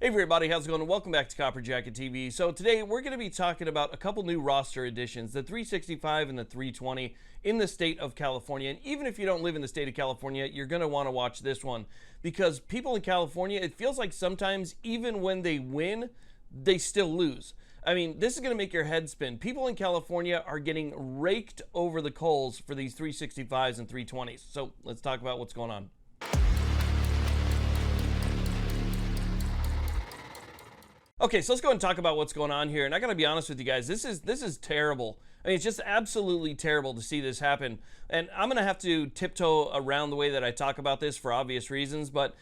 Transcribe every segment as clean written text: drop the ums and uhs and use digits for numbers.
Hey everybody, how's it going? Welcome back to Copper Jacket TV. So today we're going to be talking about a couple new roster additions, the 365 and the 320 in the state of California. And even if you don't live in the state of California, you're going to want to watch this one because people in California, it feels like sometimes even when they win, they still lose. I mean, this is going to make your head spin. People in California are getting raked over the coals for these 365s and 320s. So let's talk about what's going on. Okay, so let's go ahead and talk about what's going on here. And I gotta be honest with you guys, this is terrible. I mean, it's just absolutely terrible to see this happen. And I'm gonna have to tiptoe around the way that I talk about this for obvious reasons, but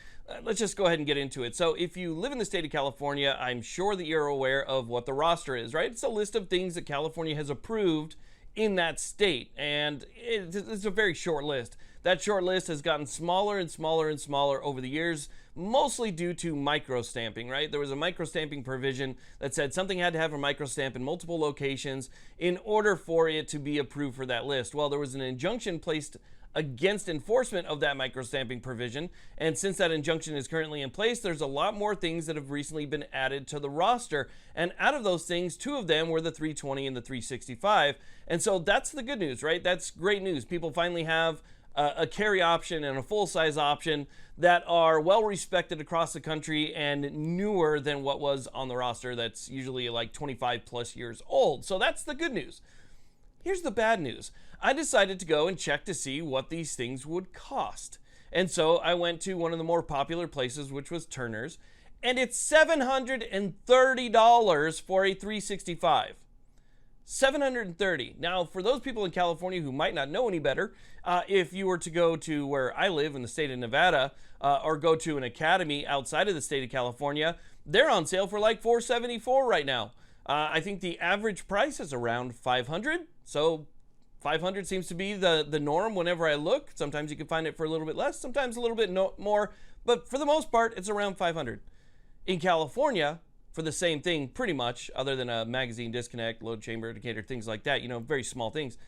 let's just go ahead and get into it. So if you live in the state of California, I'm sure that you're aware of what the roster is, right? It's a list of things that California has approved in that state, and it's a very short list. That short list has gotten smaller and smaller and smaller over the years, mostly due to microstamping, right? There was a microstamping provision that said something had to have a microstamp in multiple locations in order for it to be approved for that list. Well, there was an injunction placed against enforcement of that microstamping provision, and since that injunction is currently in place, there's a lot more things that have recently been added to the roster, and out of those things, two of them were the 320 and the 365, and so that's the good news, right? That's great news. People finally have a carry option and a full-size option that are well respected across the country and newer than what was on the roster that's usually like 25 plus years old. So that's the good news. Here's the bad news. I decided to go and check to see what these things would cost. And so I went to one of the more popular places, which was Turner's, and it's $730 for a 365. $730. Now, for those people in California who might not know any better, if you were to go to where I live in the state of Nevada, or go to an academy outside of the state of California, they're on sale for like $474 right now. I think the average price is around $500. So 500 seems to be the norm whenever I look. Sometimes you can find it for a little bit less, sometimes a little bit more, but for the most part, it's around 500. In California, for the same thing, pretty much, other than a magazine disconnect, load chamber indicator, things like that, you know, very small things,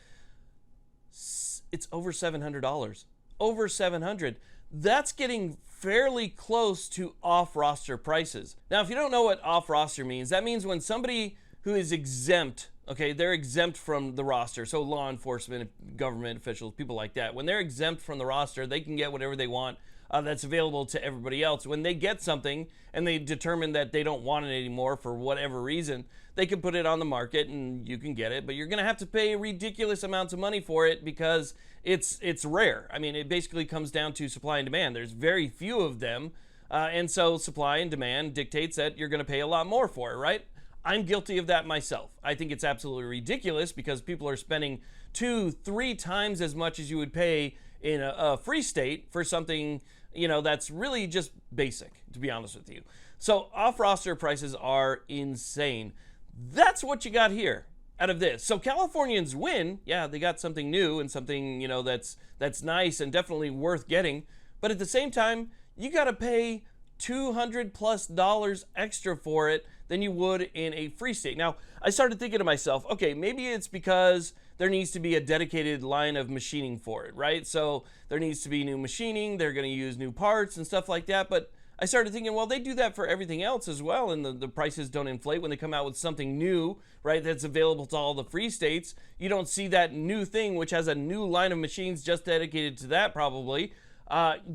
it's over $700. Over $700. That's getting fairly close to off-roster prices. Now, if you don't know what off-roster means, that means when somebody who is exempt, okay, they're exempt from the roster, so law enforcement, government officials, people like that, when they're exempt from the roster, they can get whatever they want that's available to everybody else. When they get something and they determine that they don't want it anymore for whatever reason, they can put it on the market and you can get it, but you're going to have to pay ridiculous amounts of money for it because it's rare. I mean, it basically comes down to supply and demand. There's very few of them, and so supply and demand dictates that you're going to pay a lot more for it, right? I'm guilty of that myself. I think it's absolutely ridiculous because people are spending 2-3 times as much as you would pay in a free state for something, you know, that's really just basic, to be honest with you. So off-roster prices are insane. That's what you got here out of this. So Californians win. Yeah, they got something new and something, you know, that's nice and definitely worth getting. But at the same time, you got to pay $200+ extra for it than you would in a free state. Now, I started thinking to myself, okay, maybe it's because there needs to be a dedicated line of machining for it, right? So there needs to be new machining, they're going to use new parts and stuff like that. But I started thinking, well, they do that for everything else as well, and the prices don't inflate when they come out with something new, right, that's available to all the free states. You don't see that new thing, which has a new line of machines just dedicated to that probably,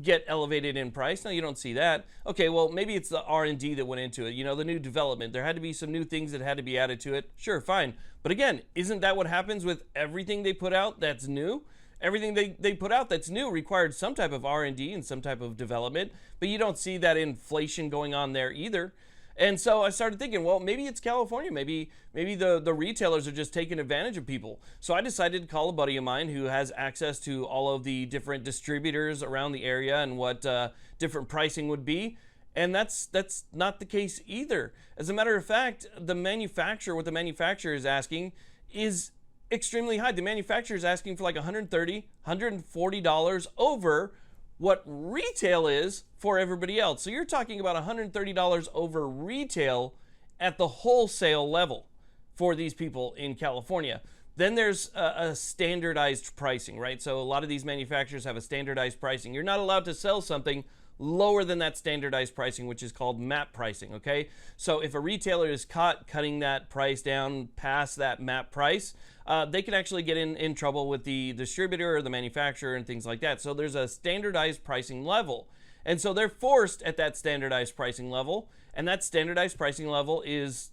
get elevated in price. No, you don't see that. Okay, well, maybe it's the R&D that went into it, you know, the new development. There had to be some new things that had to be added to it. Sure, fine. But again, isn't that what happens with everything they put out that's new? Everything they put out that's new required some type of R&D and some type of development, but you don't see that inflation going on there either. And so I started thinking, well, maybe it's California. Maybe the retailers are just taking advantage of people. So I decided to call a buddy of mine who has access to all of the different distributors around the area and what different pricing would be. And that's not the case either. As a matter of fact, what the manufacturer is asking is extremely high. The manufacturer is asking for like $130, $140 over what retail is for everybody else. So you're talking about $130 over retail at the wholesale level for these people in California. Then there's a standardized pricing, right? So a lot of these manufacturers have a standardized pricing. You're not allowed to sell something lower than that standardized pricing, which is called MAP pricing, okay? So if a retailer is caught cutting that price down past that MAP price, they can actually get in trouble with the distributor or the manufacturer and things like that. So there's a standardized pricing level. And so they're forced at that standardized pricing level, and that standardized pricing level is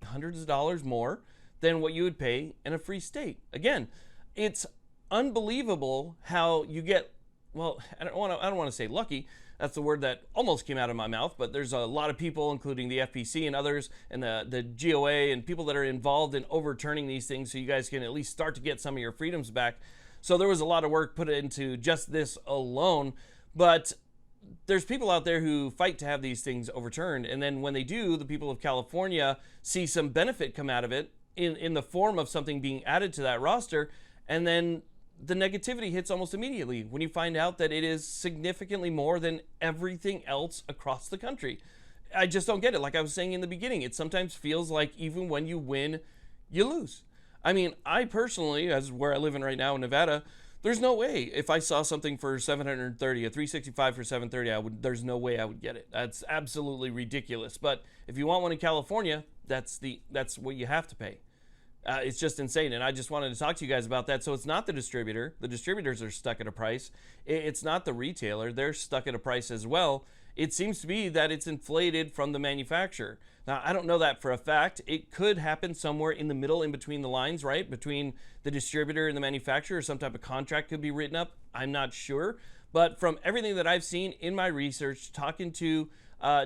hundreds of dollars more than what you would pay in a free state. Again, it's unbelievable how you get, well, I don't want to say lucky. That's the word that almost came out of my mouth, but there's a lot of people, including the FPC and others, and the GOA, and people that are involved in overturning these things so you guys can at least start to get some of your freedoms back. So there was a lot of work put into just this alone, but there's people out there who fight to have these things overturned, and then when they do, the people of California see some benefit come out of it in the form of something being added to that roster, and then the negativity hits almost immediately when you find out that it is significantly more than everything else across the country. I just don't get it. Like I was saying in the beginning, it sometimes feels like even when you win, you lose. I mean, I personally, as where I live in right now in Nevada, there's no way if I saw something for 730, a 365 for 730, there's no way I would get it. That's absolutely ridiculous. But if you want one in California, that's what you have to pay. It's just insane, and I just wanted to talk to you guys about that. So it's not the distributor. The distributors are stuck at a price. It's not the retailer. They're stuck at a price as well. It seems to be that it's inflated from the manufacturer. Now, I don't know that for a fact. It could happen somewhere in the middle, in between the lines, right? Between the distributor and the manufacturer, some type of contract could be written up. I'm not sure. But from everything that I've seen in my research, talking to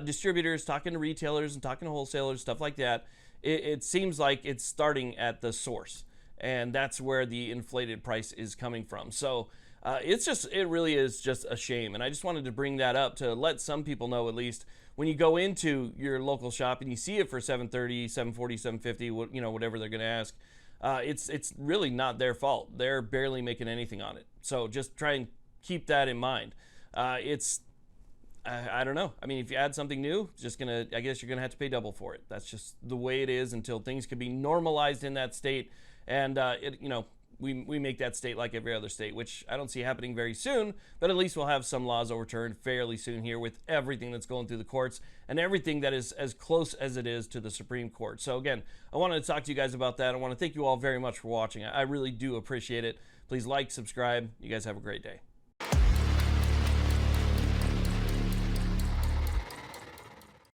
distributors, talking to retailers, and talking to wholesalers, stuff like that, it seems like it's starting at the source, and that's where the inflated price is coming from. So it really is just a shame, and I just wanted to bring that up to let some people know, at least when you go into your local shop and you see it for $730, $740, $750, whatever they're going to ask, it's really not their fault. They're barely making anything on it. So just try and keep that in mind. I don't know. I mean, if you add something new, I guess you're gonna have to pay double for it. That's just the way it is until things can be normalized in that state, and we make that state like every other state, which I don't see happening very soon. But at least we'll have some laws overturned fairly soon here with everything that's going through the courts and everything that is as close as it is to the Supreme Court. So again, I wanted to talk to you guys about that. I want to thank you all very much for watching. I really do appreciate it. Please like, subscribe. You guys have a great day.